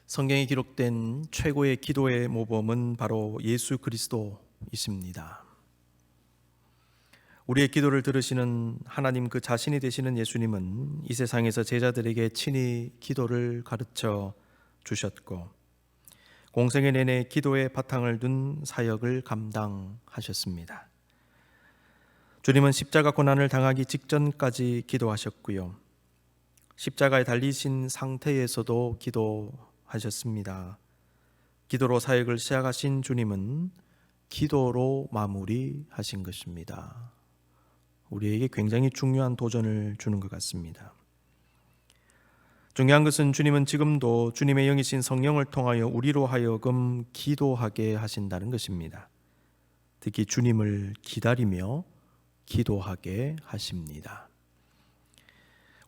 성경에 기록된 최고의 기도의 모범은 바로 예수 그리스도이십니다. 우리의 기도를 들으시는 하나님 그 자신이 되시는 예수님은 이 세상에서 제자들에게 친히 기도를 가르쳐 주셨고 공생의 내내 기도의 바탕을 둔 사역을 감당하셨습니다. 주님은 십자가 고난을 당하기 직전까지 기도하셨고요. 십자가에 달리신 상태에서도 기도하셨습니다. 기도로 사역을 시작하신 주님은 기도로 마무리하신 것입니다. 우리에게 굉장히 중요한 도전을 주는 것 같습니다. 중요한 것은 주님은 지금도 주님의 영이신 성령을 통하여 우리로 하여금 기도하게 하신다는 것입니다. 특히 주님을 기다리며 기도하게 하십니다.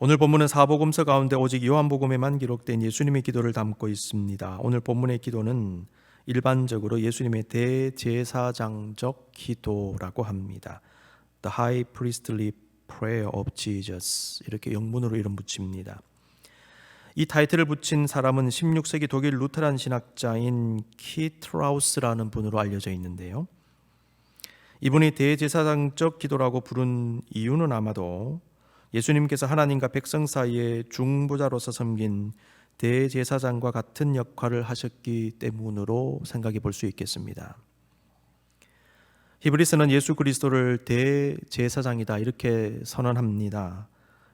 오늘 본문은 사복음서 가운데 오직 요한복음에만 기록된 예수님의 기도를 담고 있습니다. 오늘 본문의 기도는 일반적으로 예수님의 대제사장적 기도라고 합니다. The High Priestly Prayer of Jesus, 이렇게 영문으로 이름 붙입니다. 이 타이틀을 붙인 사람은 16세기 독일 루테란 신학자인 키트라우스라는 분으로 알려져 있는데요. 이분이 대제사장적 기도라고 부른 이유는 아마도 예수님께서 하나님과 백성 사이에 중보자로서 섬긴 대제사장과 같은 역할을 하셨기 때문으로 생각해 볼 수 있겠습니다. 히브리서는 예수 그리스도를 대제사장이다 이렇게 선언합니다.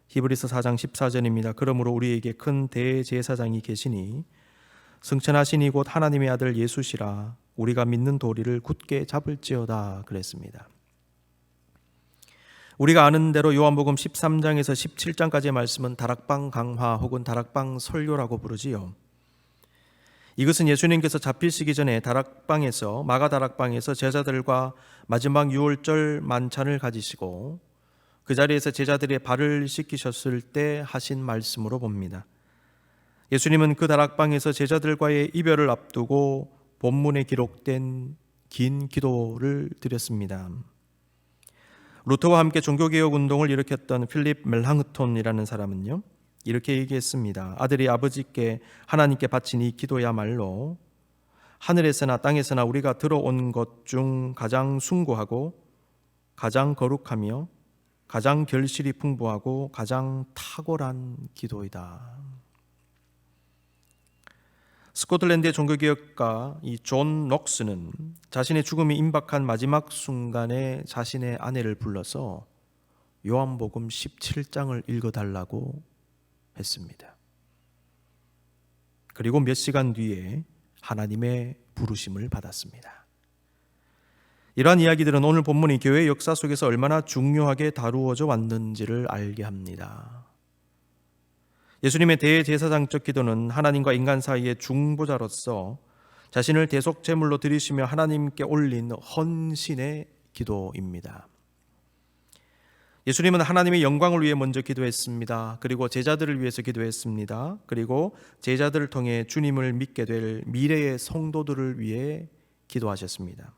히브리서 4장 14절입니다. 그러므로 우리에게 큰 대제사장이 계시니 승천하시니 곧 하나님의 아들 예수시라 우리가 믿는 도리를 굳게 잡을지어다 그랬습니다. 우리가 아는 대로 요한복음 13장에서 17장까지의 말씀은 다락방 강화 혹은 다락방 설교라고 부르지요. 이것은 예수님께서 잡히시기 전에 다락방에서 마가 다락방에서 제자들과 마지막 유월절 만찬을 가지시고 그 자리에서 제자들의 발을 씻기셨을 때 하신 말씀으로 봅니다. 예수님은 그 다락방에서 제자들과의 이별을 앞두고 본문에 기록된 긴 기도를 드렸습니다. 루터와 함께 종교개혁 운동을 일으켰던 필립 멜랑흐톤이라는 사람은요, 이렇게 얘기했습니다. 아들이 아버지께 하나님께 바친 이 기도야말로 하늘에서나 땅에서나 우리가 들어온 것 중 가장 숭고하고 가장 거룩하며 가장 결실이 풍부하고 가장 탁월한 기도이다. 스코틀랜드의 종교개혁가 이 존 록스는 자신의 죽음이 임박한 마지막 순간에 자신의 아내를 불러서 요한복음 17장을 읽어달라고 했습니다. 그리고 몇 시간 뒤에 하나님의 부르심을 받았습니다. 이러한 이야기들은 오늘 본문이 교회 역사 속에서 얼마나 중요하게 다루어져 왔는지를 알게 합니다. 예수님의 대제사장적 기도는 하나님과 인간 사이의 중보자로서 자신을 대속 제물로 드리시며 하나님께 올린 헌신의 기도입니다. 예수님은 하나님의 영광을 위해 먼저 기도했습니다. 그리고 제자들을 위해서 기도했습니다. 그리고 제자들을 통해 주님을 믿게 될 미래의 성도들을 위해 기도하셨습니다.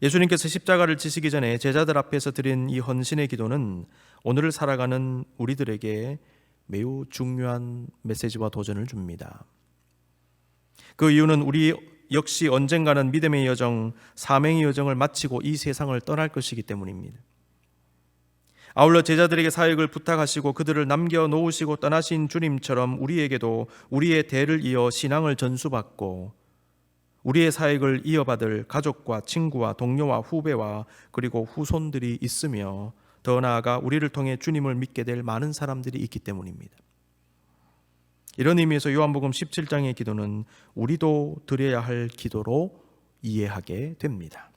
예수님께서 십자가를 지시기 전에 제자들 앞에서 드린 이 헌신의 기도는 오늘을 살아가는 우리들에게 매우 중요한 메시지와 도전을 줍니다. 그 이유는 우리 역시 언젠가는 믿음의 여정, 사명의 여정을 마치고 이 세상을 떠날 것이기 때문입니다. 아울러 제자들에게 사역을 부탁하시고 그들을 남겨놓으시고 떠나신 주님처럼 우리에게도 우리의 대를 이어 신앙을 전수받고 우리의 사역을 이어받을 가족과 친구와 동료와 후배와 그리고 후손들이 있으며 더 나아가 우리를 통해 주님을 믿게 될 많은 사람들이 있기 때문입니다. 이런 의미에서 요한복음 17장의 기도는 우리도 드려야 할 기도로 이해하게 됩니다.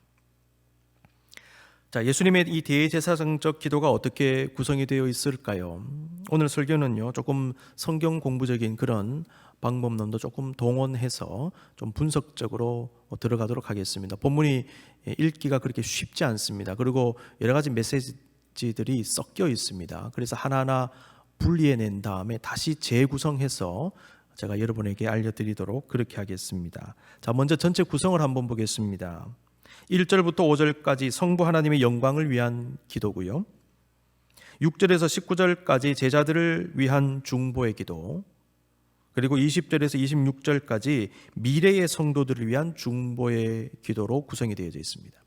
자, 예수님의 이 대제사장적 기도가 어떻게 구성이 되어 있을까요? 오늘 설교는요, 조금 성경 공부적인 그런 방법론도 조금 동원해서 좀 분석적으로 들어가도록 하겠습니다. 본문이 읽기가 그렇게 쉽지 않습니다. 그리고 여러 가지 메시지들이 섞여 있습니다. 그래서 하나하나 분리해낸 다음에 다시 재구성해서 제가 여러분에게 알려드리도록 그렇게 하겠습니다. 자, 먼저 전체 구성을 한번 보겠습니다. 1절부터 5절까지 성부 하나님의 영광을 위한 기도고요. 6절에서 19절까지 제자들을 위한 중보의 기도, 그리고 20절에서 26절까지 미래의 성도들을 위한 중보의 기도로 구성이 되어져 있습니다.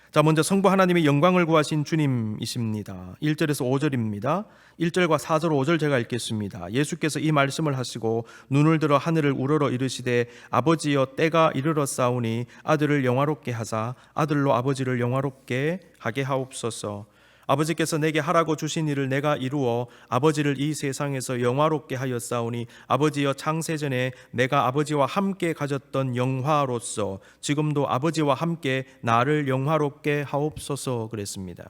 자, 먼저 성부 하나님의 영광을 구하신 주님이십니다. 1절에서 5절입니다. 1절과 4절, 5절 제가 읽겠습니다. 예수께서 이 말씀을 하시고 눈을 들어 하늘을 우러러 이르시되 아버지여 때가 이르렀사오니 아들을 영화롭게 하사 아들로 아버지를 영화롭게 하게 하옵소서. 아버지께서 내게 하라고 주신 일을 내가 이루어 아버지를 이 세상에서 영화롭게 하였사오니 아버지여 창세전에 내가 아버지와 함께 가졌던 영화로서 지금도 아버지와 함께 나를 영화롭게 하옵소서 그랬습니다.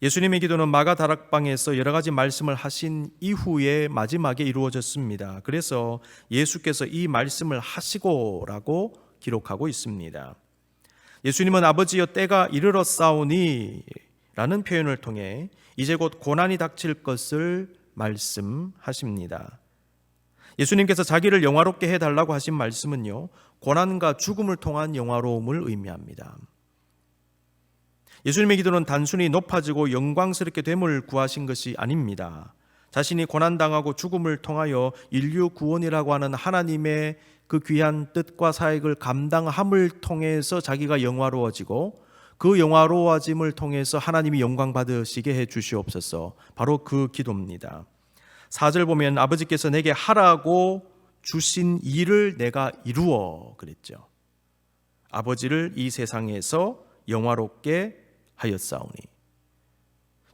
예수님의 기도는 마가 다락방에서 여러 가지 말씀을 하신 이후에 마지막에 이루어졌습니다. 그래서 예수께서 이 말씀을 하시고라고 기록하고 있습니다. 예수님은 아버지여 때가 이르렀사오니 라는 표현을 통해 이제 곧 고난이 닥칠 것을 말씀하십니다. 예수님께서 자기를 영화롭게 해달라고 하신 말씀은요, 고난과 죽음을 통한 영화로움을 의미합니다. 예수님의 기도는 단순히 높아지고 영광스럽게 됨을 구하신 것이 아닙니다. 자신이 고난당하고 죽음을 통하여 인류 구원이라고 하는 하나님의 그 귀한 뜻과 사역을 감당함을 통해서 자기가 영화로워지고 그 영화로워짐을 통해서 하나님이 영광 받으시게 해 주시옵소서. 바로 그 기도입니다. 4절 보면 아버지께서 내게 하라고 주신 일을 내가 이루어 그랬죠. 아버지를 이 세상에서 영화롭게 하였사오니.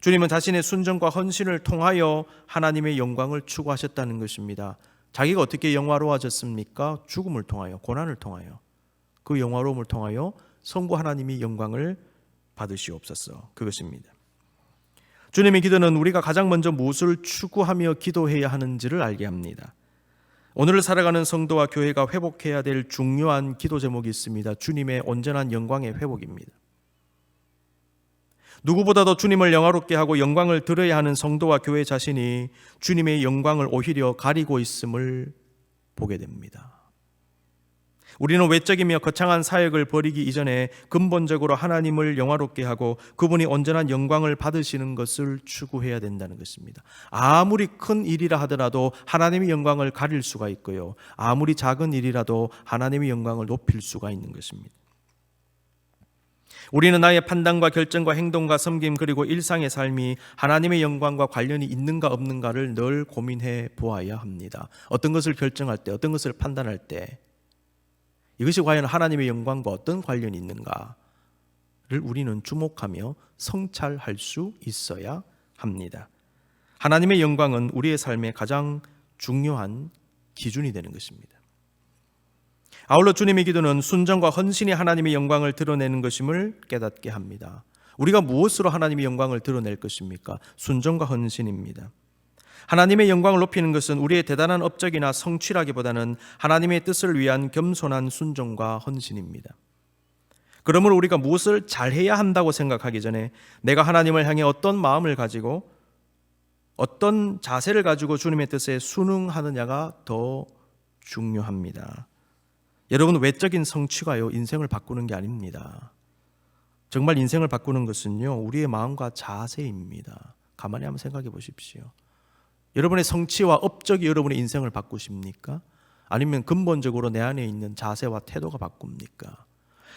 주님은 자신의 순종과 헌신을 통하여 하나님의 영광을 추구하셨다는 것입니다. 자기가 어떻게 영화로워졌습니까? 죽음을 통하여, 고난을 통하여, 그 영화로움을 통하여 성부 하나님이 영광을 받으시옵소서. 그것입니다. 주님의 기도는 우리가 가장 먼저 무엇을 추구하며 기도해야 하는지를 알게 합니다. 오늘을 살아가는 성도와 교회가 회복해야 될 중요한 기도 제목이 있습니다. 주님의 온전한 영광의 회복입니다. 누구보다도 주님을 영화롭게 하고 영광을 드려야 하는 성도와 교회 자신이 주님의 영광을 오히려 가리고 있음을 보게 됩니다. 우리는 외적이며 거창한 사역을 벌이기 이전에 근본적으로 하나님을 영화롭게 하고 그분이 온전한 영광을 받으시는 것을 추구해야 된다는 것입니다. 아무리 큰 일이라 하더라도 하나님의 영광을 가릴 수가 있고요, 아무리 작은 일이라도 하나님의 영광을 높일 수가 있는 것입니다. 우리는 나의 판단과 결정과 행동과 섬김 그리고 일상의 삶이 하나님의 영광과 관련이 있는가 없는가를 늘 고민해 보아야 합니다. 어떤 것을 결정할 때, 어떤 것을 판단할 때 이것이 과연 하나님의 영광과 어떤 관련이 있는가를 우리는 주목하며 성찰할 수 있어야 합니다. 하나님의 영광은 우리의 삶의 가장 중요한 기준이 되는 것입니다. 아울러 주님의 기도는 순종과 헌신이 하나님의 영광을 드러내는 것임을 깨닫게 합니다. 우리가 무엇으로 하나님의 영광을 드러낼 것입니까? 순종과 헌신입니다. 하나님의 영광을 높이는 것은 우리의 대단한 업적이나 성취라기보다는 하나님의 뜻을 위한 겸손한 순종과 헌신입니다. 그러므로 우리가 무엇을 잘해야 한다고 생각하기 전에 내가 하나님을 향해 어떤 마음을 가지고 어떤 자세를 가지고 주님의 뜻에 순응하느냐가 더 중요합니다. 여러분, 외적인 성취가요, 인생을 바꾸는 게 아닙니다. 정말 인생을 바꾸는 것은요, 우리의 마음과 자세입니다. 가만히 한번 생각해 보십시오. 여러분의 성취와 업적이 여러분의 인생을 바꾸십니까? 아니면 근본적으로 내 안에 있는 자세와 태도가 바꿉니까?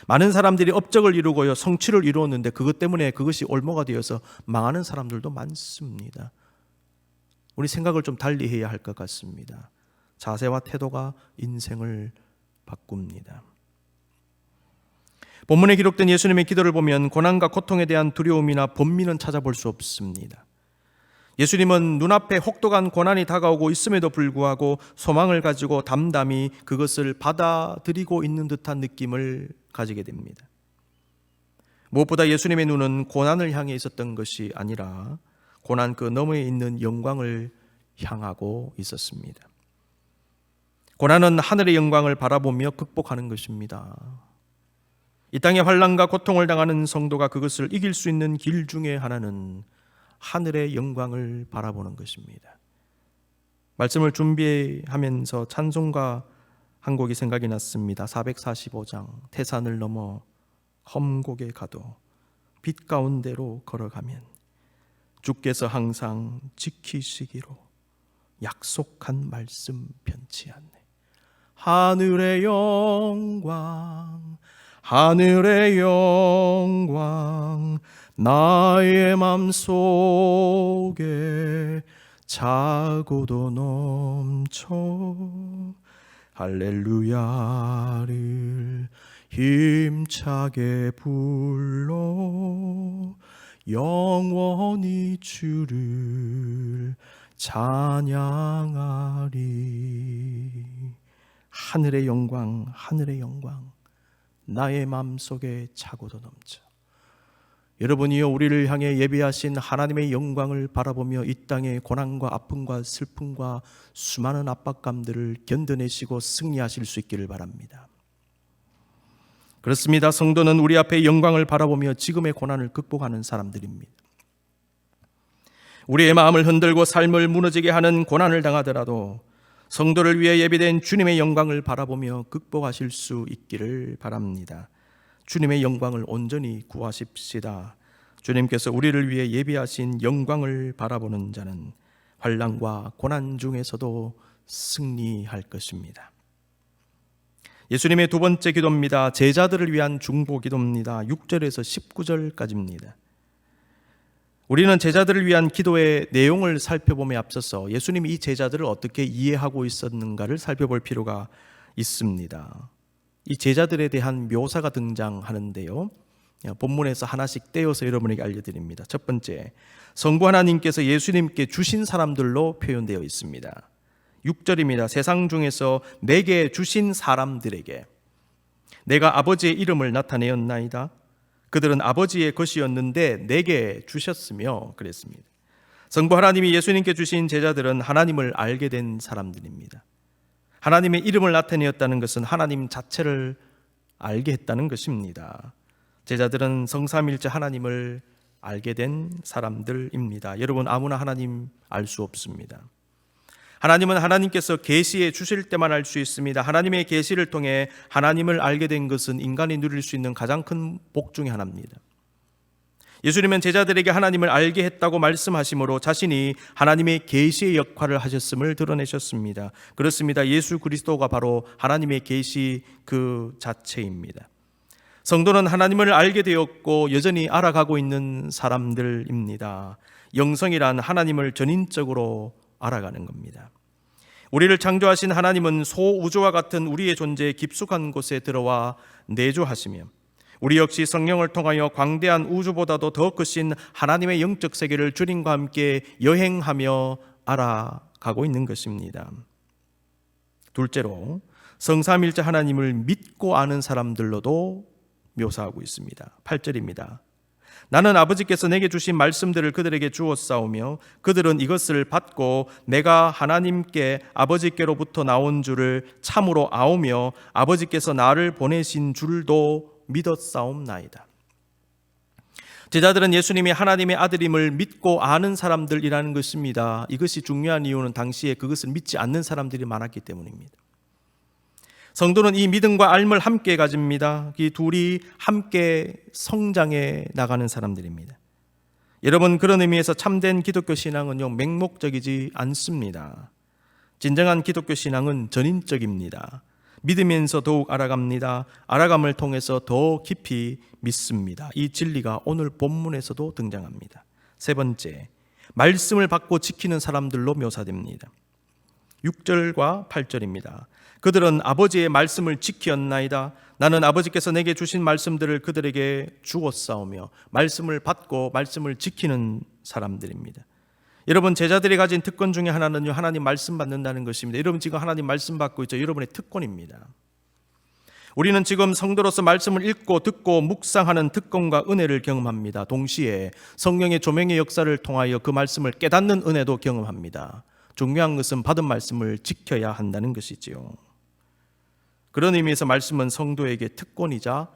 많은 사람들이 업적을 이루고요, 성취를 이루었는데 그것 때문에 그것이 올무가 되어서 망하는 사람들도 많습니다. 우리 생각을 좀 달리 해야 할 것 같습니다. 자세와 태도가 인생을 바꿉니다. 본문에 기록된 예수님의 기도를 보면 고난과 고통에 대한 두려움이나 번민은 찾아볼 수 없습니다. 예수님은 눈앞에 혹독한 고난이 다가오고 있음에도 불구하고 소망을 가지고 담담히 그것을 받아들이고 있는 듯한 느낌을 가지게 됩니다. 무엇보다 예수님의 눈은 고난을 향해 있었던 것이 아니라 고난 그 너머에 있는 영광을 향하고 있었습니다. 고난은 하늘의 영광을 바라보며 극복하는 것입니다. 이 땅의 환난과 고통을 당하는 성도가 그것을 이길 수 있는 길 중에 하나는 하늘의 영광을 바라보는 것입니다. 말씀을 준비하면서 찬송가 한 곡이 생각이 났습니다. 445장 태산을 넘어 험곡에 가도 빛 가운데로 걸어가면 주께서 항상 지키시기로 약속한 말씀 변치 않네. 하늘의 영광, 하늘의 영광, 나의 맘속에 차고도 넘쳐. 할렐루야를 힘차게 불러 영원히 주를 찬양하리. 하늘의 영광, 하늘의 영광, 나의 마음속에 차고도 넘쳐. 여러분이요, 우리를 향해 예비하신 하나님의 영광을 바라보며 이 땅의 고난과 아픔과 슬픔과 수많은 압박감들을 견뎌내시고 승리하실 수 있기를 바랍니다. 그렇습니다. 성도는 우리 앞에 영광을 바라보며 지금의 고난을 극복하는 사람들입니다. 우리의 마음을 흔들고 삶을 무너지게 하는 고난을 당하더라도 성도를 위해 예비된 주님의 영광을 바라보며 극복하실 수 있기를 바랍니다. 주님의 영광을 온전히 구하십시다. 주님께서 우리를 위해 예비하신 영광을 바라보는 자는 환난과 고난 중에서도 승리할 것입니다. 예수님의 두 번째 기도입니다. 제자들을 위한 중보 기도입니다. 6절에서 19절까지입니다. 우리는 제자들을 위한 기도의 내용을 살펴봄에 앞서서 예수님이 이 제자들을 어떻게 이해하고 있었는가를 살펴볼 필요가 있습니다. 이 제자들에 대한 묘사가 등장하는데요, 본문에서 하나씩 떼어서 여러분에게 알려드립니다. 첫 번째, 성부 하나님께서 예수님께 주신 사람들로 표현되어 있습니다. 6절입니다. 세상 중에서 내게 주신 사람들에게 내가 아버지의 이름을 나타내었나이다. 그들은 아버지의 것이었는데 내게 주셨으며 그랬습니다. 성부 하나님이 예수님께 주신 제자들은 하나님을 알게 된 사람들입니다. 하나님의 이름을 나타내었다는 것은 하나님 자체를 알게 했다는 것입니다. 제자들은 성삼일체 하나님을 알게 된 사람들입니다. 여러분, 아무나 하나님 알 수 없습니다. 하나님은 하나님께서 계시해 주실 때만 알 수 있습니다. 하나님의 계시를 통해 하나님을 알게 된 것은 인간이 누릴 수 있는 가장 큰 복 중에 하나입니다. 예수님은 제자들에게 하나님을 알게 했다고 말씀하심으로 자신이 하나님의 계시의 역할을 하셨음을 드러내셨습니다. 그렇습니다. 예수 그리스도가 바로 하나님의 계시 그 자체입니다. 성도는 하나님을 알게 되었고 여전히 알아가고 있는 사람들입니다. 영성이란 하나님을 전인적으로 알아가는 겁니다. 우리를 창조하신 하나님은 소우주와 같은 우리의 존재에 깊숙한 곳에 들어와 내주하시며 우리 역시 성령을 통하여 광대한 우주보다도 더 크신 하나님의 영적 세계를 주님과 함께 여행하며 알아가고 있는 것입니다. 둘째로, 성삼일체 하나님을 믿고 아는 사람들로도 묘사하고 있습니다. 8절입니다. 나는 아버지께서 내게 주신 말씀들을 그들에게 주었사오며 그들은 이것을 받고 내가 하나님께 아버지께로부터 나온 줄을 참으로 아오며 아버지께서 나를 보내신 줄도 믿었사옵나이다. 제자들은 예수님이 하나님의 아들임을 믿고 아는 사람들이라는 것입니다. 이것이 중요한 이유는 당시에 그것을 믿지 않는 사람들이 많았기 때문입니다. 성도는 이 믿음과 알을 함께 가집니다. 이 둘이 함께 성장해 나가는 사람들입니다. 여러분, 그런 의미에서 참된 기독교 신앙은요, 맹목적이지 않습니다. 진정한 기독교 신앙은 전인적입니다. 믿으면서 더욱 알아갑니다. 알아감을 통해서 더 깊이 믿습니다. 이 진리가 오늘 본문에서도 등장합니다. 세 번째, 말씀을 받고 지키는 사람들로 묘사됩니다. 6절과 8절입니다. 그들은 아버지의 말씀을 지켰나이다. 나는 아버지께서 내게 주신 말씀들을 그들에게 주었사오며 말씀을 받고 말씀을 지키는 사람들입니다. 여러분, 제자들이 가진 특권 중에 하나는요, 하나님 말씀 받는다는 것입니다. 여러분 지금 하나님 말씀 받고 있죠. 여러분의 특권입니다. 우리는 지금 성도로서 말씀을 읽고 듣고 묵상하는 특권과 은혜를 경험합니다. 동시에 성령의 조명의 역사를 통하여 그 말씀을 깨닫는 은혜도 경험합니다. 중요한 것은 받은 말씀을 지켜야 한다는 것이지요. 그런 의미에서 말씀은 성도에게 특권이자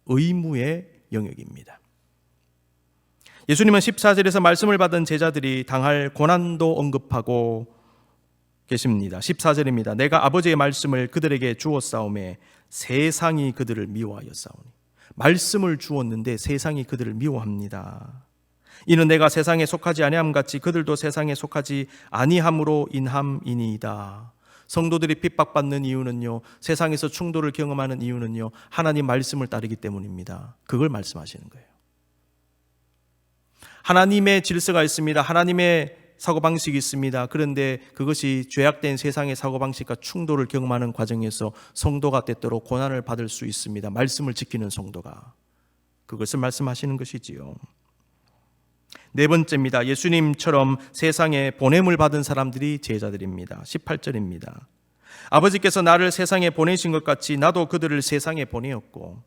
의무의 영역입니다. 예수님은 14절에서 말씀을 받은 제자들이 당할 고난도 언급하고 계십니다. 14절입니다. 내가 아버지의 말씀을 그들에게 주었사오매 세상이 그들을 미워하였사오니. 말씀을 주었는데 세상이 그들을 미워합니다. 이는 내가 세상에 속하지 아니함 같이 그들도 세상에 속하지 아니함으로 인함이니이다. 성도들이 핍박받는 이유는요, 세상에서 충돌을 경험하는 이유는요, 하나님 말씀을 따르기 때문입니다. 그걸 말씀하시는 거예요. 하나님의 질서가 있습니다. 하나님의 사고방식이 있습니다. 그런데 그것이 죄악된 세상의 사고방식과 충돌을 경험하는 과정에서 성도가 때때로 고난을 받을 수 있습니다. 말씀을 지키는 성도가. 그것을 말씀하시는 것이지요. 네 번째입니다. 예수님처럼 세상에 보냄을 받은 사람들이 제자들입니다. 18절입니다. 아버지께서 나를 세상에 보내신 것 같이 나도 그들을 세상에 보내었고,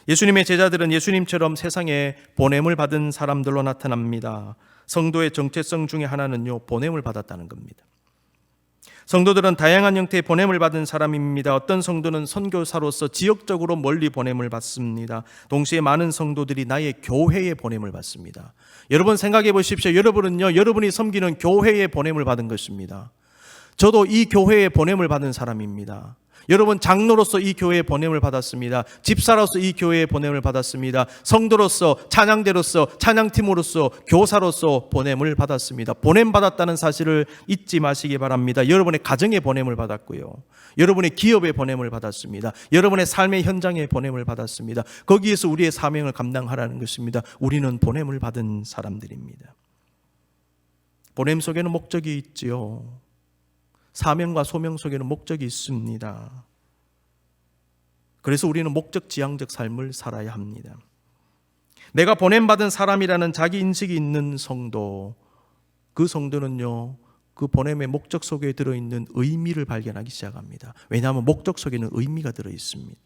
예수님의 제자들은 예수님처럼 세상에 보냄을 받은 사람들로 나타납니다. 성도의 정체성 중에 하나는요, 보냄을 받았다는 겁니다. 성도들은 다양한 형태의 보냄을 받은 사람입니다. 어떤 성도는 선교사로서 지역적으로 멀리 보냄을 받습니다. 동시에 많은 성도들이 나의 교회에 보냄을 받습니다. 여러분 생각해 보십시오. 여러분이 섬기는 교회에 보냄을 받은 것입니다. 저도 이 교회에 보냄을 받은 사람입니다. 여러분 장로로서 이 교회에 보냄을 받았습니다. 집사로서 이 교회에 보냄을 받았습니다. 성도로서, 찬양대로서, 찬양팀으로서, 교사로서 보냄을 받았습니다. 보냄 받았다는 사실을 잊지 마시기 바랍니다. 여러분의 가정에 보냄을 받았고요, 여러분의 기업에 보냄을 받았습니다. 여러분의 삶의 현장에 보냄을 받았습니다. 거기에서 우리의 사명을 감당하라는 것입니다. 우리는 보냄을 받은 사람들입니다. 보냄 속에는 목적이 있지요. 사명과 소명 속에는 목적이 있습니다. 그래서 우리는 목적지향적 삶을 살아야 합니다. 내가 보냄받은 사람이라는 자기 인식이 있는 성도, 그 성도는요, 그 보냄의 목적 속에 들어있는 의미를 발견하기 시작합니다. 왜냐하면 목적 속에는 의미가 들어있습니다.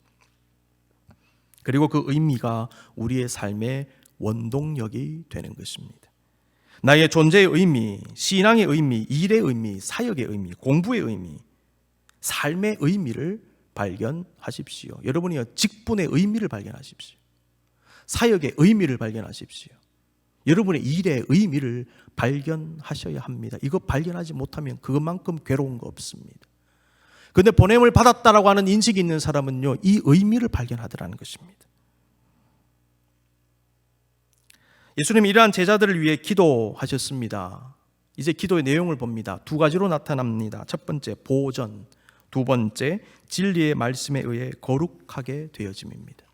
그리고 그 의미가 우리의 삶의 원동력이 되는 것입니다. 나의 존재의 의미, 신앙의 의미, 일의 의미, 사역의 의미, 공부의 의미, 삶의 의미를 발견하십시오. 여러분이 직분의 의미를 발견하십시오. 사역의 의미를 발견하십시오. 여러분의 일의 의미를 발견하셔야 합니다. 이거 발견하지 못하면 그것만큼 괴로운 거 없습니다. 그런데 보냄을 받았다라고 하는 인식이 있는 사람은요, 이 의미를 발견하더라는 것입니다. 예수님이 이러한 제자들을 위해 기도하셨습니다. 이제 기도의 내용을 봅니다. 두 가지로 나타납니다. 첫 번째, 보전. 두 번째, 진리의 말씀에 의해 거룩하게 되어짐입니다.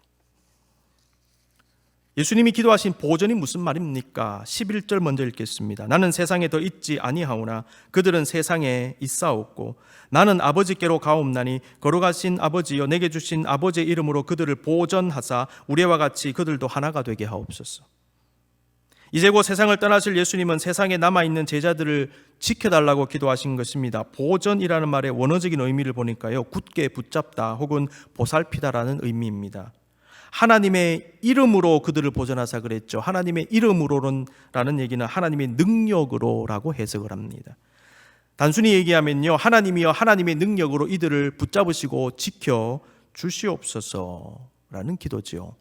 예수님이 기도하신 보전이 무슨 말입니까? 11절 먼저 읽겠습니다. 나는 세상에 더 있지 아니하오나 그들은 세상에 있사옵고 나는 아버지께로 가옵나니 거룩하신 아버지여 내게 주신 아버지의 이름으로 그들을 보전하사 우리와 같이 그들도 하나가 되게 하옵소서. 이제 곧 세상을 떠나실 예수님은 세상에 남아있는 제자들을 지켜달라고 기도하신 것입니다. 보전이라는 말의 원어적인 의미를 보니까요, 굳게 붙잡다 혹은 보살피다라는 의미입니다. 하나님의 이름으로 그들을 보전하사 그랬죠. 하나님의 이름으로라는 얘기는 하나님의 능력으로라고 해석을 합니다. 단순히 얘기하면요, 하나님이여 하나님의 능력으로 이들을 붙잡으시고 지켜 주시옵소서라는 기도지요.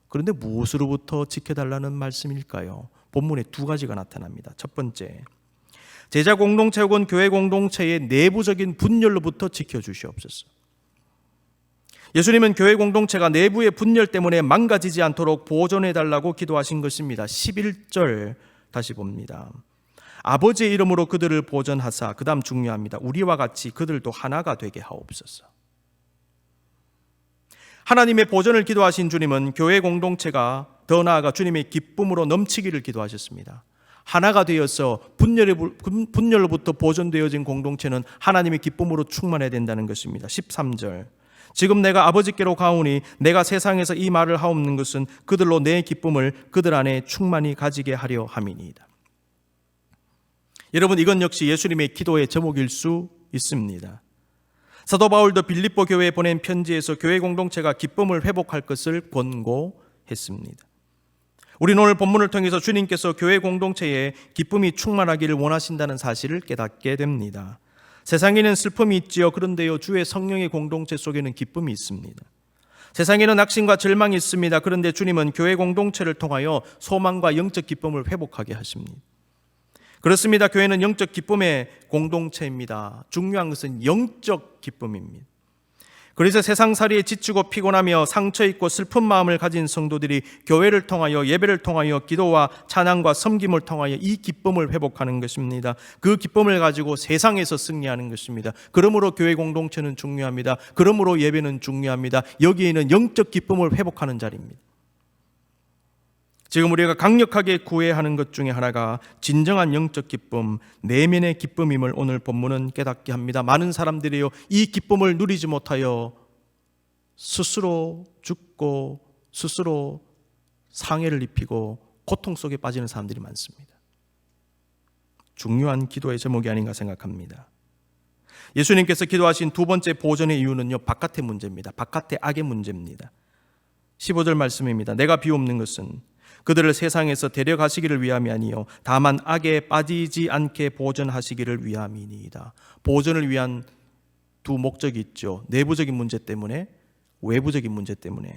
그런데 무엇으로부터 지켜달라는 말씀일까요? 본문에 두 가지가 나타납니다. 첫 번째, 제자 공동체 혹은 교회 공동체의 내부적인 분열로부터 지켜주시옵소서. 예수님은 교회 공동체가 내부의 분열 때문에 망가지지 않도록 보존해달라고 기도하신 것입니다. 11절 다시 봅니다. 아버지의 이름으로 그들을 보존하사, 그 다음 중요합니다. 우리와 같이 그들도 하나가 되게 하옵소서. 하나님의 보전을 기도하신 주님은 교회 공동체가 더 나아가 주님의 기쁨으로 넘치기를 기도하셨습니다. 하나가 되어서 분열로부터 보존되어진 공동체는 하나님의 기쁨으로 충만해야 된다는 것입니다. 13절, 지금 내가 아버지께로 가오니 내가 세상에서 이 말을 하옵는 것은 그들로 내 기쁨을 그들 안에 충만히 가지게 하려 함이니이다. 여러분, 이건 역시 예수님의 기도의 제목일 수 있습니다. 사도 바울도 빌립보 교회에 보낸 편지에서 교회 공동체가 기쁨을 회복할 것을 권고했습니다. 우리는 오늘 본문을 통해서 주님께서 교회 공동체에 기쁨이 충만하기를 원하신다는 사실을 깨닫게 됩니다. 세상에는 슬픔이 있지요. 그런데요, 주의 성령의 공동체 속에는 기쁨이 있습니다. 세상에는 낙심과 절망이 있습니다. 그런데 주님은 교회 공동체를 통하여 소망과 영적 기쁨을 회복하게 하십니다. 그렇습니다. 교회는 영적 기쁨의 공동체입니다. 중요한 것은 영적 기쁨입니다. 그래서 세상살이에 지치고 피곤하며 상처 있고 슬픈 마음을 가진 성도들이 교회를 통하여, 예배를 통하여, 기도와 찬양과 섬김을 통하여 이 기쁨을 회복하는 것입니다. 그 기쁨을 가지고 세상에서 승리하는 것입니다. 그러므로 교회 공동체는 중요합니다. 그러므로 예배는 중요합니다. 여기에는 영적 기쁨을 회복하는 자리입니다. 지금 우리가 강력하게 구해야 하는 것 중에 하나가 진정한 영적 기쁨, 내면의 기쁨임을 오늘 본문은 깨닫게 합니다. 많은 사람들이요, 이 기쁨을 누리지 못하여 스스로 죽고 스스로 상해를 입히고 고통 속에 빠지는 사람들이 많습니다. 중요한 기도의 제목이 아닌가 생각합니다. 예수님께서 기도하신 두 번째 보전의 이유는요, 바깥의 문제입니다. 바깥의 악의 문제입니다. 15절 말씀입니다. 내가 비옵는 것은 그들을 세상에서 데려가시기를 위함이 아니요 다만 악에 빠지지 않게 보전하시기를 위함이니이다. 보전을 위한 두 목적이 있죠. 내부적인 문제 때문에, 외부적인 문제 때문에.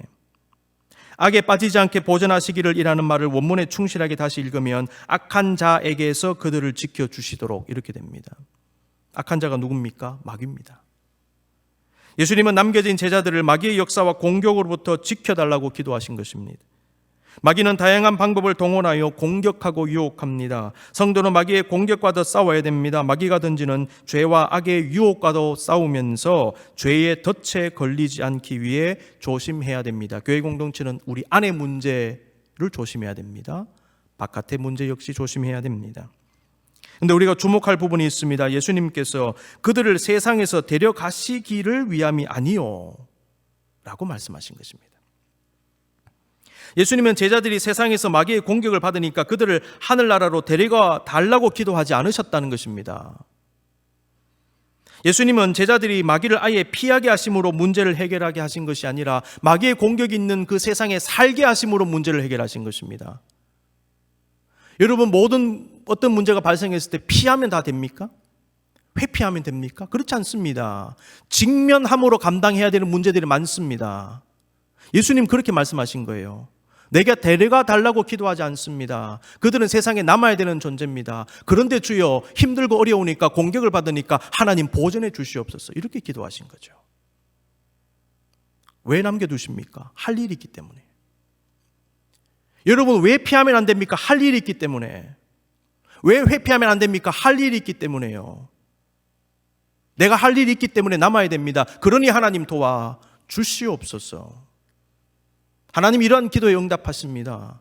악에 빠지지 않게 보전하시기를 이라는 말을 원문에 충실하게 다시 읽으면 악한 자에게서 그들을 지켜주시도록 이렇게 됩니다. 악한 자가 누굽니까? 마귀입니다. 예수님은 남겨진 제자들을 마귀의 역사와 공격으로부터 지켜달라고 기도하신 것입니다. 마귀는 다양한 방법을 동원하여 공격하고 유혹합니다. 성도는 마귀의 공격과도 싸워야 됩니다. 마귀가 던지는 죄와 악의 유혹과도 싸우면서 죄의 덫에 걸리지 않기 위해 조심해야 됩니다. 교회 공동체는 우리 안의 문제를 조심해야 됩니다. 바깥의 문제 역시 조심해야 됩니다. 그런데 우리가 주목할 부분이 있습니다. 예수님께서 그들을 세상에서 데려가시기를 위함이 아니요 라고 말씀하신 것입니다. 예수님은 제자들이 세상에서 마귀의 공격을 받으니까 그들을 하늘나라로 데려가 달라고 기도하지 않으셨다는 것입니다. 예수님은 제자들이 마귀를 아예 피하게 하심으로 문제를 해결하게 하신 것이 아니라 마귀의 공격이 있는 그 세상에 살게 하심으로 문제를 해결하신 것입니다. 여러분, 어떤 문제가 발생했을 때 피하면 다 됩니까? 회피하면 됩니까? 그렇지 않습니다. 직면함으로 감당해야 되는 문제들이 많습니다. 예수님 그렇게 말씀하신 거예요. 내가 데려가 달라고 기도하지 않습니다. 그들은 세상에 남아야 되는 존재입니다. 그런데 주여, 힘들고 어려우니까, 공격을 받으니까 하나님 보전해 주시옵소서, 이렇게 기도하신 거죠. 왜 남겨두십니까? 할 일이 있기 때문에. 여러분, 왜 피하면 안 됩니까? 할 일이 있기 때문에. 왜 회피하면 안 됩니까? 할 일이 있기 때문에요. 내가 할 일이 있기 때문에 남아야 됩니다. 그러니 하나님 도와 주시옵소서. 하나님 이러한 기도에 응답하십니다.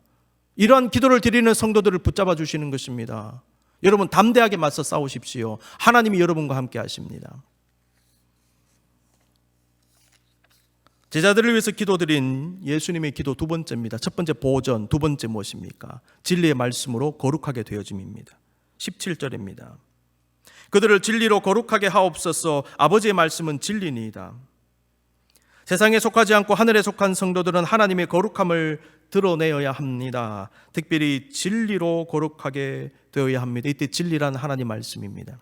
이러한 기도를 드리는 성도들을 붙잡아 주시는 것입니다. 여러분, 담대하게 맞서 싸우십시오. 하나님이 여러분과 함께 하십니다. 제자들을 위해서 기도드린 예수님의 기도 두 번째입니다. 첫 번째 보전, 두 번째 무엇입니까? 진리의 말씀으로 거룩하게 되어짐입니다. 17절입니다. 그들을 진리로 거룩하게 하옵소서. 아버지의 말씀은 진리니이다. 세상에 속하지 않고 하늘에 속한 성도들은 하나님의 거룩함을 드러내어야 합니다. 특별히 진리로 거룩하게 되어야 합니다. 이때 진리란 하나님 말씀입니다.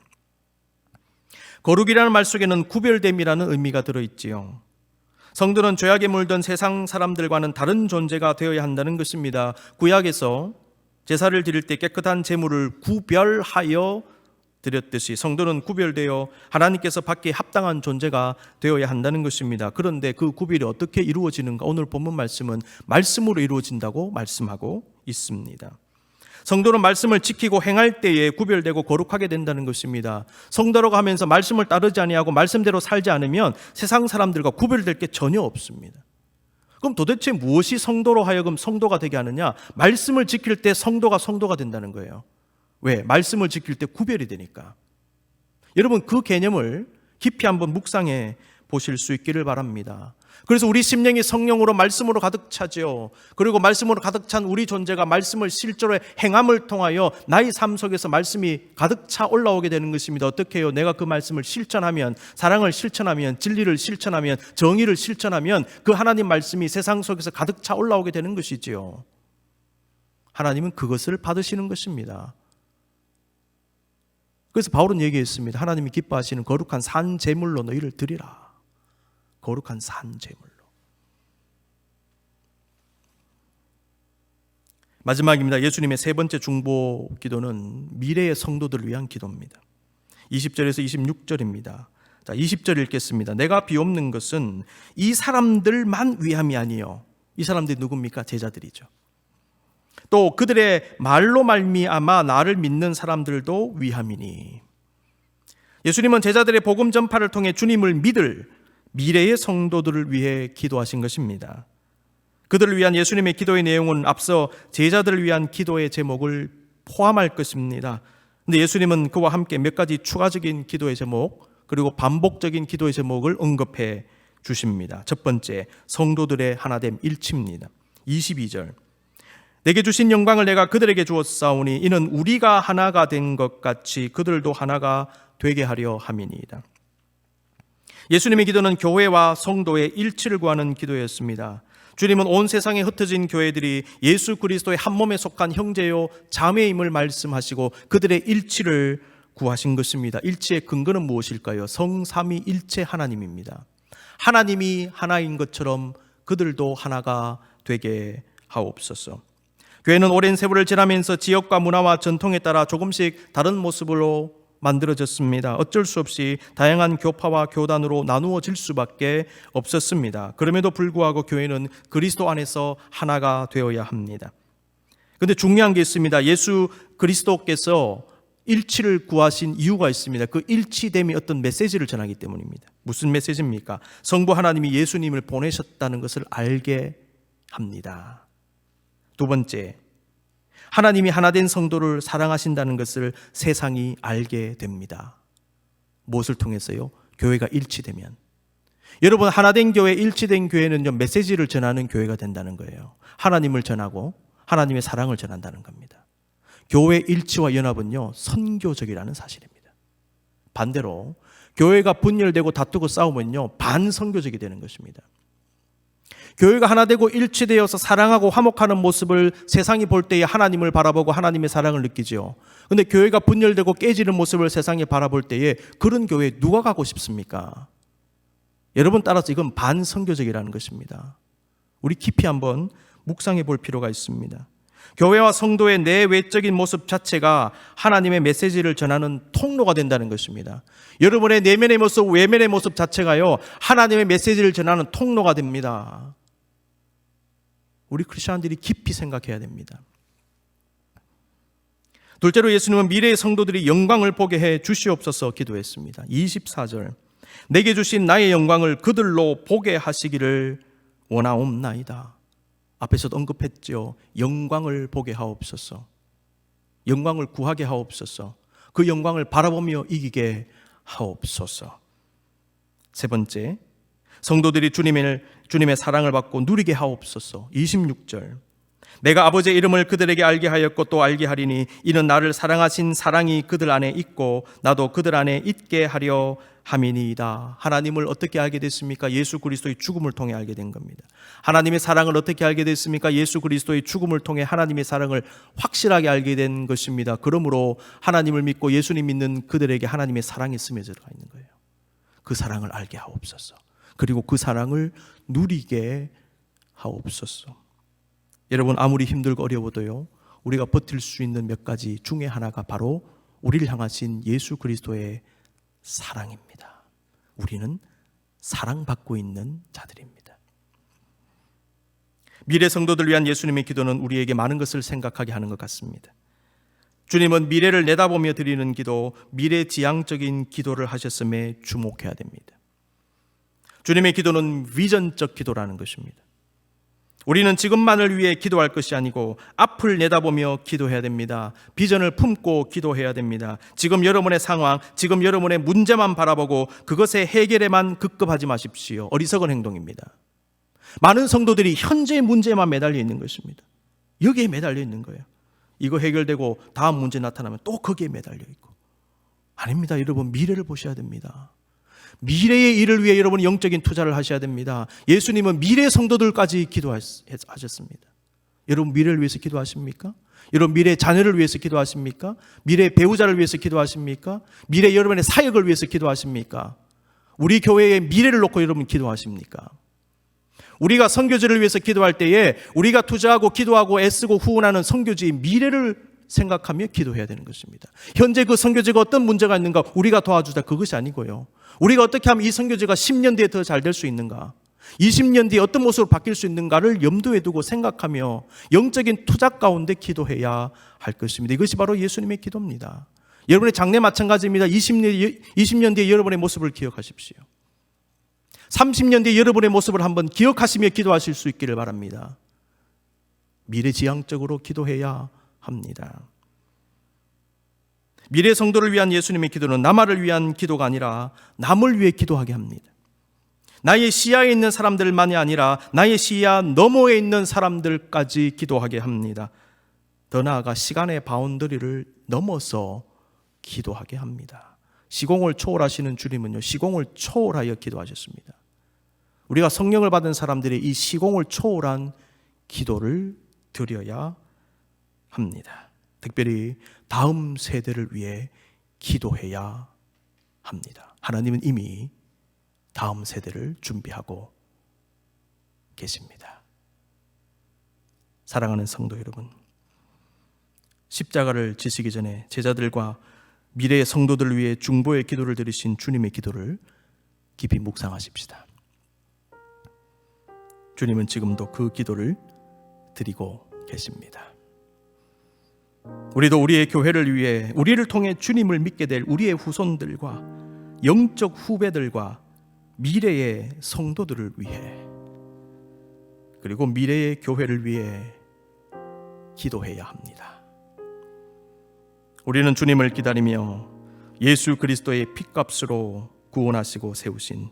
거룩이라는 말 속에는 구별됨이라는 의미가 들어있지요. 성도는 죄악에 물든 세상 사람들과는 다른 존재가 되어야 한다는 것입니다. 구약에서 제사를 드릴 때 깨끗한 제물을 구별하여 드렸듯이 성도는 구별되어 하나님께서 받기에 합당한 존재가 되어야 한다는 것입니다. 그런데 그 구별이 어떻게 이루어지는가? 오늘 본문 말씀은 말씀으로 이루어진다고 말씀하고 있습니다. 성도는 말씀을 지키고 행할 때에 구별되고 거룩하게 된다는 것입니다. 성도라고 하면서 말씀을 따르지 아니하고 말씀대로 살지 않으면 세상 사람들과 구별될 게 전혀 없습니다. 그럼 도대체 무엇이 성도로 하여금 성도가 되게 하느냐? 말씀을 지킬 때 성도가 된다는 거예요. 왜? 말씀을 지킬 때 구별이 되니까. 여러분, 그 개념을 깊이 한번 묵상해 보실 수 있기를 바랍니다. 그래서 우리 심령이 성령으로 말씀으로 가득 차죠. 그리고 말씀으로 가득 찬 우리 존재가 말씀을 실제로 행함을 통하여 나의 삶 속에서 말씀이 가득 차 올라오게 되는 것입니다. 어떻게 해요? 내가 그 말씀을 실천하면, 사랑을 실천하면, 진리를 실천하면, 정의를 실천하면 그 하나님 말씀이 세상 속에서 가득 차 올라오게 되는 것이지요. 하나님은 그것을 받으시는 것입니다. 그래서 바울은 얘기했습니다. 하나님이 기뻐하시는 거룩한 산 제물로 너희를 드리라. 거룩한 산 제물로. 마지막입니다. 예수님의 세 번째 중보 기도는 미래의 성도들을 위한 기도입니다. 20절에서 26절입니다. 자, 20절 읽겠습니다. 내가 비옵는 것은 이 사람들만 위함이 아니요. 이 사람들이 누굽니까? 제자들이죠. 또 그들의 말로 말미암아 나를 믿는 사람들도 위함이니. 예수님은 제자들의 복음 전파를 통해 주님을 믿을 미래의 성도들을 위해 기도하신 것입니다. 그들을 위한 예수님의 기도의 내용은 앞서 제자들을 위한 기도의 제목을 포함할 것입니다. 그런데 예수님은 그와 함께 몇 가지 추가적인 기도의 제목 그리고 반복적인 기도의 제목을 언급해 주십니다. 첫 번째, 성도들의 하나됨 일치입니다. 22절, 내게 주신 영광을 내가 그들에게 주었사오니 이는 우리가 하나가 된 것 같이 그들도 하나가 되게 하려 함이니이다. 예수님의 기도는 교회와 성도의 일치를 구하는 기도였습니다. 주님은 온 세상에 흩어진 교회들이 예수 그리스도의 한 몸에 속한 형제요 자매임을 말씀하시고 그들의 일치를 구하신 것입니다. 일치의 근거는 무엇일까요? 성삼위일체 하나님입니다. 하나님이 하나인 것처럼 그들도 하나가 되게 하옵소서. 교회는 오랜 세월을 지나면서 지역과 문화와 전통에 따라 조금씩 다른 모습으로 만들어졌습니다. 어쩔 수 없이 다양한 교파와 교단으로 나누어질 수밖에 없었습니다. 그럼에도 불구하고 교회는 그리스도 안에서 하나가 되어야 합니다. 그런데 중요한 게 있습니다. 예수 그리스도께서 일치를 구하신 이유가 있습니다. 그 일치됨이 어떤 메시지를 전하기 때문입니다. 무슨 메시지입니까? 성부 하나님이 예수님을 보내셨다는 것을 알게 합니다. 두 번째, 하나님이 하나된 성도를 사랑하신다는 것을 세상이 알게 됩니다. 무엇을 통해서요? 교회가 일치되면. 여러분, 하나된 교회, 일치된 교회는요, 메시지를 전하는 교회가 된다는 거예요. 하나님을 전하고 하나님의 사랑을 전한다는 겁니다. 교회 일치와 연합은요, 선교적이라는 사실입니다. 반대로 교회가 분열되고 다투고 싸우면요, 반선교적이 되는 것입니다. 교회가 하나 되고 일치되어서 사랑하고 화목하는 모습을 세상이 볼 때에 하나님을 바라보고 하나님의 사랑을 느끼죠. 그런데 교회가 분열되고 깨지는 모습을 세상이 바라볼 때에 그런 교회에 누가 가고 싶습니까? 여러분, 따라서 이건 반선교적이라는 것입니다. 우리 깊이 한번 묵상해 볼 필요가 있습니다. 교회와 성도의 내외적인 모습 자체가 하나님의 메시지를 전하는 통로가 된다는 것입니다. 여러분의 내면의 모습, 외면의 모습 자체가요, 하나님의 메시지를 전하는 통로가 됩니다. 우리 크리스천들이 깊이 생각해야 됩니다. 둘째로 예수님은 미래의 성도들이 영광을 보게 해 주시옵소서 기도했습니다. 24절, 내게 주신 나의 영광을 그들로 보게 하시기를 원하옵나이다. 앞에서도 언급했죠. 영광을 보게 하옵소서. 영광을 구하게 하옵소서. 그 영광을 바라보며 이기게 하옵소서. 세 번째, 성도들이 주님의 사랑을 받고 누리게 하옵소서. 26절, 내가 아버지의 이름을 그들에게 알게 하였고 또 알게 하리니 이는 나를 사랑하신 사랑이 그들 안에 있고 나도 그들 안에 있게 하려 함이니이다. 하나님을 어떻게 알게 됐습니까? 예수 그리스도의 죽음을 통해 알게 된 겁니다. 하나님의 사랑을 어떻게 알게 됐습니까? 예수 그리스도의 죽음을 통해 하나님의 사랑을 확실하게 알게 된 것입니다. 그러므로 하나님을 믿고 예수님 믿는 그들에게 하나님의 사랑이 스며져 들어가 있는 거예요. 그 사랑을 알게 하옵소서. 그리고 그 사랑을 누리게 하옵소서. 여러분, 아무리 힘들고 어려워도요, 우리가 버틸 수 있는 몇 가지 중에 하나가 바로 우리를 향하신 예수 그리스도의 사랑입니다. 우리는 사랑받고 있는 자들입니다. 미래 성도들 위한 예수님의 기도는 우리에게 많은 것을 생각하게 하는 것 같습니다. 주님은 미래를 내다보며 드리는 기도, 미래지향적인 기도를 하셨음에 주목해야 됩니다. 주님의 기도는 비전적 기도라는 것입니다. 우리는 지금만을 위해 기도할 것이 아니고 앞을 내다보며 기도해야 됩니다. 비전을 품고 기도해야 됩니다. 지금 여러분의 상황, 지금 여러분의 문제만 바라보고 그것의 해결에만 급급하지 마십시오. 어리석은 행동입니다. 많은 성도들이 현재의 문제에만 매달려 있는 것입니다. 여기에 매달려 있는 거예요. 이거 해결되고 다음 문제 나타나면 또 거기에 매달려 있고. 아닙니다. 여러분, 미래를 보셔야 됩니다. 미래의 일을 위해 여러분이 영적인 투자를 하셔야 됩니다. 예수님은 미래 성도들까지 기도하셨습니다. 여러분, 미래를 위해서 기도하십니까? 여러분, 미래 자녀를 위해서 기도하십니까? 미래 배우자를 위해서 기도하십니까? 미래 여러분의 사역을 위해서 기도하십니까? 우리 교회의 미래를 놓고 여러분 기도하십니까? 우리가 선교지를 위해서 기도할 때에 우리가 투자하고 기도하고 애쓰고 후원하는 선교지의 미래를 생각하며 기도해야 되는 것입니다. 현재 그 선교지가 어떤 문제가 있는가 우리가 도와주자, 그것이 아니고요. 우리가 어떻게 하면 이 선교제가 10년 뒤에 더 잘 될 수 있는가, 20년 뒤에 어떤 모습으로 바뀔 수 있는가를 염두에 두고 생각하며 영적인 투자 가운데 기도해야 할 것입니다. 이것이 바로 예수님의 기도입니다. 여러분의 장래 마찬가지입니다. 20년 뒤에 여러분의 모습을 기억하십시오. 30년 뒤에 여러분의 모습을 한번 기억하시며 기도하실 수 있기를 바랍니다. 미래지향적으로 기도해야 합니다. 미래 성도를 위한 예수님의 기도는 나만을 위한 기도가 아니라 남을 위해 기도하게 합니다. 나의 시야에 있는 사람들만이 아니라 나의 시야 너머에 있는 사람들까지 기도하게 합니다. 더 나아가 시간의 바운더리를 넘어서 기도하게 합니다. 시공을 초월하시는 주님은요, 시공을 초월하여 기도하셨습니다. 우리가 성령을 받은 사람들이 이 시공을 초월한 기도를 드려야 합니다. 특별히 다음 세대를 위해 기도해야 합니다. 하나님은 이미 다음 세대를 준비하고 계십니다. 사랑하는 성도 여러분, 십자가를 지시기 전에 제자들과 미래의 성도들을 위해 중보의 기도를 드리신 주님의 기도를 깊이 묵상하십시다. 주님은 지금도 그 기도를 드리고 계십니다. 우리도 우리의 교회를 위해, 우리를 통해 주님을 믿게 될 우리의 후손들과 영적 후배들과 미래의 성도들을 위해, 그리고 미래의 교회를 위해 기도해야 합니다. 우리는 주님을 기다리며 예수 그리스도의 핏값으로 구원하시고 세우신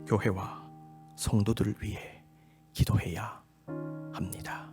교회와 성도들을 위해 기도해야 합니다.